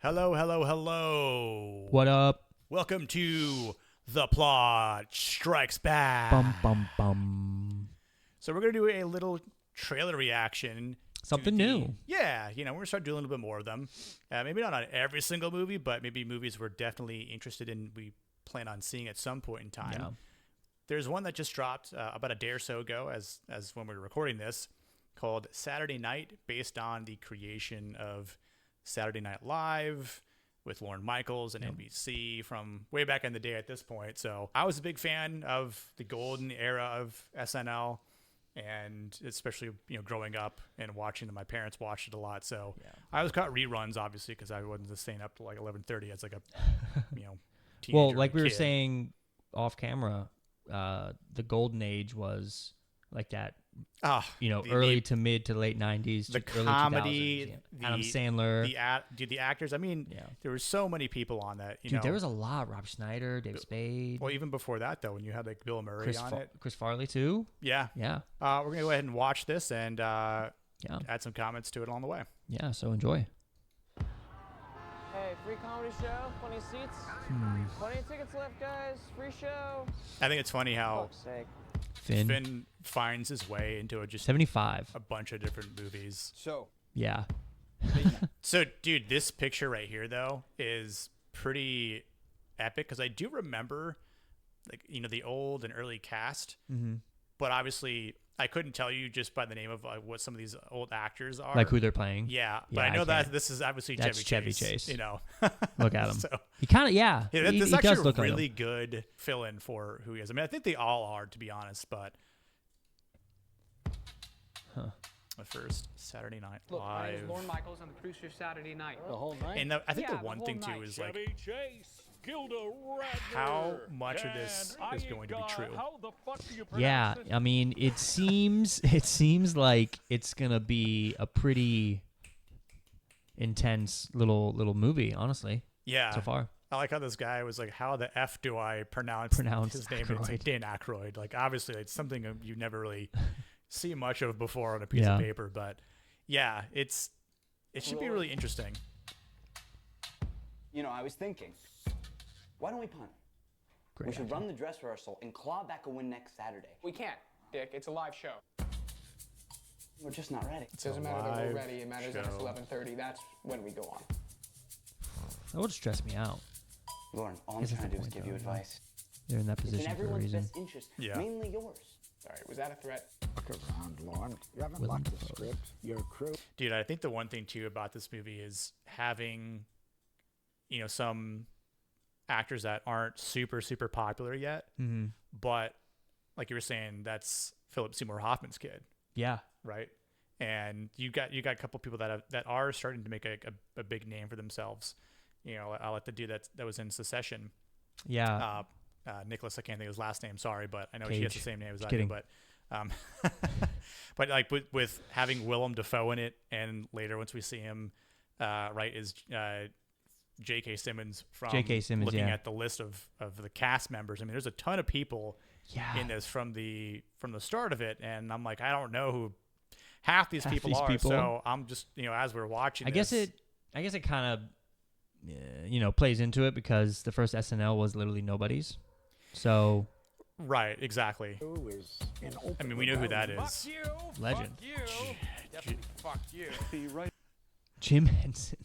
Hello, hello, hello. What up? Welcome to The Plot Strikes Back. Bum bum bum. So we're going to do a little trailer reaction. Something new. Yeah, we're going to start doing a little bit more of them. Maybe not on every single movie, but maybe movies we're definitely interested in, we plan on seeing at some point in time. Yeah. There's one that just dropped about a day or so ago as when we were recording this, called Saturday Night, based on the creation of Saturday Night Live with Lorne Michaels and NBC from way back in the day at this point. So I was a big fan of the golden era of SNL, and especially growing up and watching them. My parents watched it a lot, so I always caught reruns, obviously, because I wasn't just staying up to like 11:30 as like a teenager. Well, like we were kid. saying off camera, the golden age was like that. Early to mid to late 90s, the early comedy, 2000s, Adam Sandler, the actors. I mean, there were so many people on that. There was a lot. Rob Schneider, David Spade. Well, even before that, though, when you had like Bill Murray on it, Chris Farley too. Yeah. We're gonna go ahead and watch this and add some comments to it along the way. Yeah. So enjoy. Hey, free comedy show, plenty of seats, plenty of tickets left, guys. Free show. I think it's funny how Fuck's sake. Finn finds his way into just 75. a bunch of different movies. So. Yeah. So, dude, this picture right here, though, is pretty epic because I do remember, like, the old and early cast, but obviously I couldn't tell you just by the name of what some of these old actors are. Like who they're playing. Yeah, but I know that this is obviously Chevy Chase. Look at him. So, he kind of, this he is does actually look a like really him. good fill-in for who he is. I mean, I think they all are, to be honest, but the first Saturday Night Look, my name Live. is Lorne Michaels. I'm the producer of Saturday Night. The whole night? And I think Yeah, the one the thing, whole too, night. is like Chevy Chase, Gilda Radner, how much of this and is going to be true. How the fuck do you Yeah, pronounce it? I mean, it seems like it's gonna be a pretty intense little movie, honestly. Yeah. So far. I like how this guy was like, how the F do I pronounce his name? And it's like Aykroyd. Dan Aykroyd. Like, obviously, it's something you never really see much of before on a piece of paper. But, yeah, it should be really interesting. I was thinking, why don't we punt? Great We should idea. run the dress rehearsal and claw back a win next Saturday. We can't, Dick. It's a live show. We're just not ready. It doesn't matter that live we're ready. It matters that it's show. 11:30. That's when we go on. That would stress me out. Lauren, all I'm Is that trying to the do is point, give you though? advice. They're in that It's in position for a everyone's reason. best interest, Yeah. mainly yours. Sorry, was that a threat? Look around, Lauren. You haven't Willem locked the Dafoe. script. Your crew. Dude, I think the one thing, too, about this movie is having, some actors that aren't super, super popular yet. Mm-hmm. But, like you were saying, that's Philip Seymour Hoffman's kid. Yeah. Right, and you got a couple people that are starting to make a big name for themselves. I like the dude that was in Succession. Yeah. Nicholas, I can't think of his last name. Sorry, but I know Cage. he has the same name as I kidding. do. But, but like with having Willem Dafoe in it, and later once we see him, is J.K. Simmons from J.K. Simmons, looking yeah. at the list of the cast members. I mean, there's a ton of people Yeah. in this from the start of it, and I'm like, I don't know who half these Half people these are. people. So I'm just as we're watching, I guess it kind of plays into it because the first SNL was literally nobody's. So right, exactly. Who is in open I mean, we know who that rebellion. is. legend. Definitely fuck you. Be right. Jim Henson.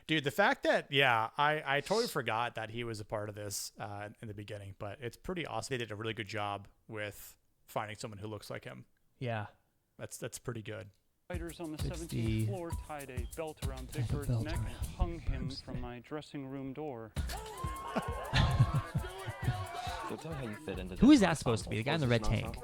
Dude, the fact that I totally forgot that he was a part of this in the beginning, but it's pretty awesome. They did a really good job with finding someone who looks like him. Yeah. That's pretty good. Fighters on the It's 17th the- floor tied a belt around Big Tied a Bird's belt neck around and hung him Bird's from neck. my dressing room door. You'll tell how you fit into Who this is that supposed to be? The guy in the red tank.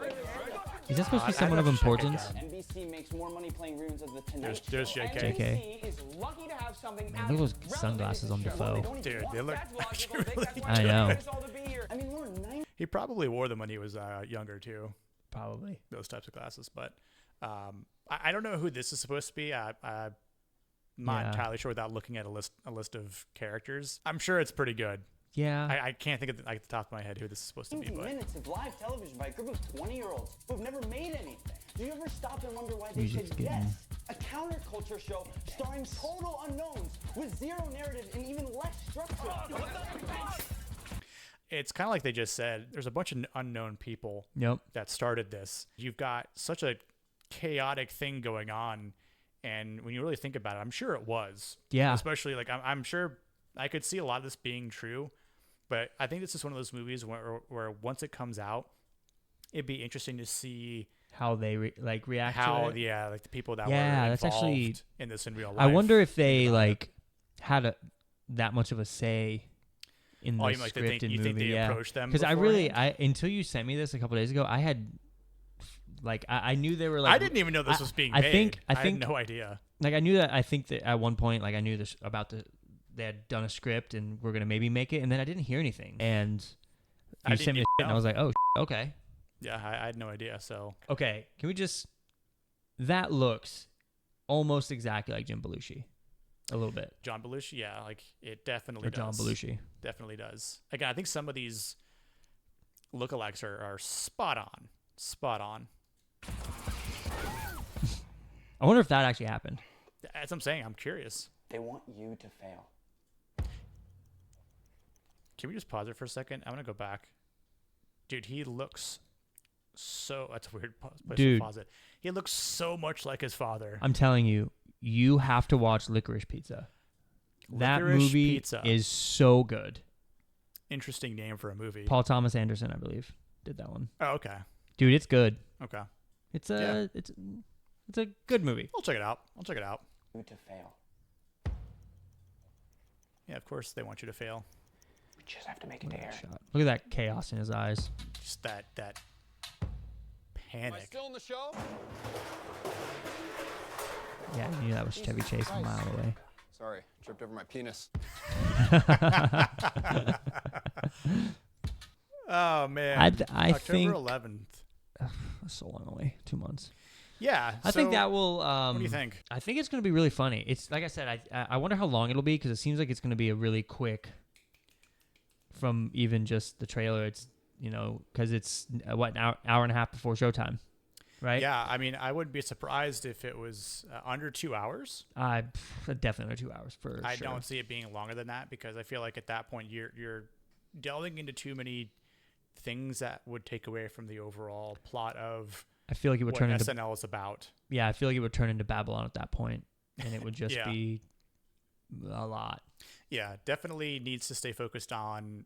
Is that supposed to be I'd someone of have to check it importance? out. NBC makes more money playing runes of the Tonight There's Show. JK. JK. NBC is lucky to have something Man, as look at those relevant sunglasses as on this show. Defoe. They don't even Dude, want they look that logical. actually That's really why I they know. want us all to be here. I mean, Lauren, He probably wore them when he was younger too. Probably. Those types of glasses, but I don't know who this is supposed to be. I'm not Yeah. entirely sure without looking at a list of characters. I'm sure it's pretty good. Yeah. I can't think of at the top of my head who this is supposed to be, 90 but minutes of live television by a group of 20-year-olds who've never made anything. Do you ever stop and wonder why they Music's said getting yes? A counterculture show starring total unknowns with zero narrative and even less structure. It's kind of like they just said, there's a bunch of unknown people Yep. that started this. You've got such a chaotic thing going on, and when you really think about it, I'm sure it was. Yeah. Especially like I'm sure I could see a lot of this being true, but I think this is one of those movies where once it comes out, it'd be interesting to see How they react how to it. like the people that Yeah, were that's involved actually- in this in real life. I wonder if they think about like had that much of a say in the Oh, you like to scripted think- you movie. think they yeah. approached them Because I really, beforehand? until you sent me this a couple days ago, I had like I knew they were it. like I didn't even know this was being I made. think- I had think- no idea. like I knew that I think that at one point like I knew this about they had done a script and we're gonna maybe make it, and then I didn't hear anything, and I you didn't sent me even the shit, and I know. was like, oh, okay, Yeah, I had no idea. So okay, can we just? That looks almost exactly like Jim Belushi, a little bit, John Belushi, yeah, like it definitely or does. John Belushi. Definitely does. Again, I think some of these lookalikes are spot on. Spot on. I wonder if that actually happened. As I'm saying, I'm curious. They want you to fail. Can we just pause it for a second? I'm gonna go back. Dude, he looks so. That's a weird place Dude. to pause it. He looks so much like his father. I'm telling you, you have to watch Licorice Pizza. That Licorice movie Pizza. is so good. Interesting name for a movie. Paul Thomas Anderson, I believe, did that one. Oh, okay. Dude, it's good. Okay. It's a it's a good movie. I'll check it out. I'll check it out. You to fail. Yeah, of course they want you to fail. We just have to make it to Aaron. Shot. Look at that chaos in his eyes. Just that Am I panic. still in the show? Yeah, you knew that was Chevy Chase a mile away. Sorry, tripped over my penis. Oh man. I October think 11th. so long away, 2 months. Yeah. I think so that will. What do you think? I think it's going to be really funny. It's like I said. I wonder how long it'll be because it seems like it's going to be a really quick. From even just the trailer, it's because it's what an hour and a half before showtime, right? Yeah, I mean, I wouldn't be surprised if it was under 2 hours. Definitely under 2 hours for I sure. don't see it being longer than that because I feel like at that point you're delving into too many things that would take away from the overall plot of I feel like it would what turn into SNL is about. yeah. I feel like it would turn into Babylon at that point, and it would just Yeah. be a lot. Yeah, definitely needs to stay focused on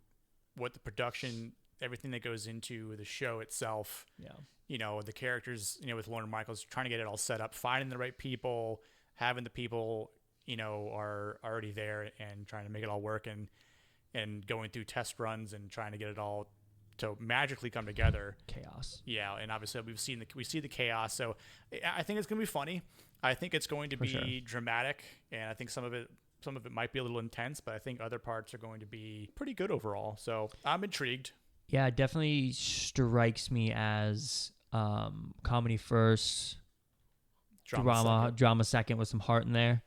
what the production, everything that goes into the show itself. Yeah. The characters, with Lorne Michaels trying to get it all set up, finding the right people, having the people, are already there and trying to make it all work and going through test runs and trying to get it all to magically come together. Chaos. Yeah, and obviously we see the chaos. So I think it's going to be funny. I think it's going to be sure. dramatic, and I think some of it might be a little intense, but I think other parts are going to be pretty good overall. So I'm intrigued. Yeah, it definitely strikes me as comedy first, drama second with some heart in there.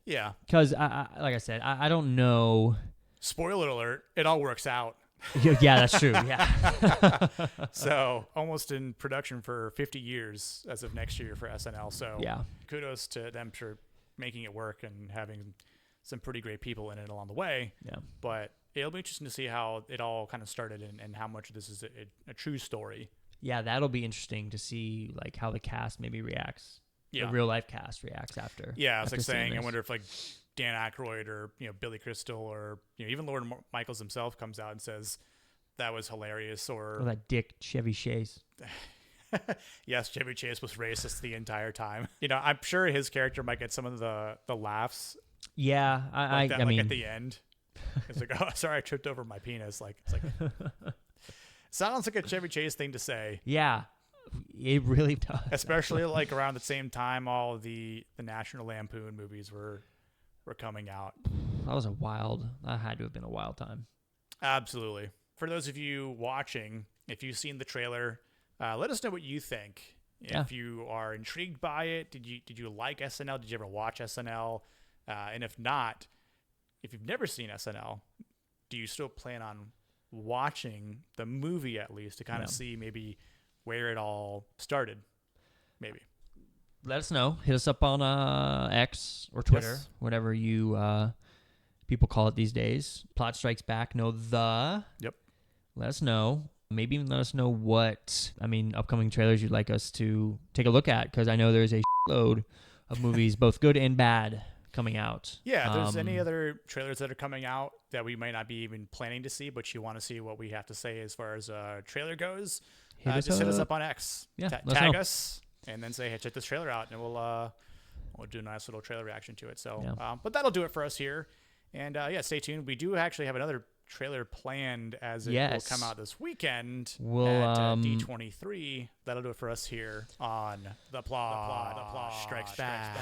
Yeah. Because I like I said, I don't know. Spoiler alert, it all works out. Yeah, that's true. Yeah. So almost in production for 50 years as of next year for SNL. So Yeah. kudos to them for making it work and having some pretty great people in it along the way. Yeah. But it'll be interesting to see how it all kind of started and how much of this is a true story. Yeah, that'll be interesting to see like how the cast maybe reacts. Yeah. The real life cast reacts after. Yeah, it's after like seeing saying, I this. wonder if like Dan Aykroyd or Billy Crystal or even Lorne Michaels himself comes out and says that was hilarious, or Or that dick Chevy Chase. yes, Chevy Chase was racist the entire time. I'm sure his character might get some of the laughs. Yeah, Like that, I mean, at the end, it's like, oh, sorry, I tripped over my penis. Like, it's like sounds like a Chevy Chase thing to say. yeah, it really does. Especially like around the same time all of the National Lampoon movies were coming out. That had to have been a wild time. Absolutely. For those of you watching, if you've seen the trailer, let us know what you think. Yeah. If you are intrigued by it, did you like SNL? Did you ever watch SNL? And if not, if you've never seen SNL, do you still plan on watching the movie at least to kind of see maybe where it all started? Maybe. let us know. Hit us up on X or Twitter, Yes. whatever you people call it these days. Plot Strikes Back. Yep. Let us know. Maybe even let us know what, upcoming trailers you'd like us to take a look at, because I know there's a load of movies, both good and bad, coming out. Yeah, if there's any other trailers that are coming out that we might not be even planning to see, but you want to see what we have to say as far as trailer goes, just hit us up on X. Yeah, let us tag know. us, and then say, hey, check this trailer out, and we'll do a nice little trailer reaction to it. So, Yeah. but that'll do it for us here. And stay tuned. We do actually have another trailer planned as it will come out this weekend at D23. That'll do it for us here on The Plot Strikes Back.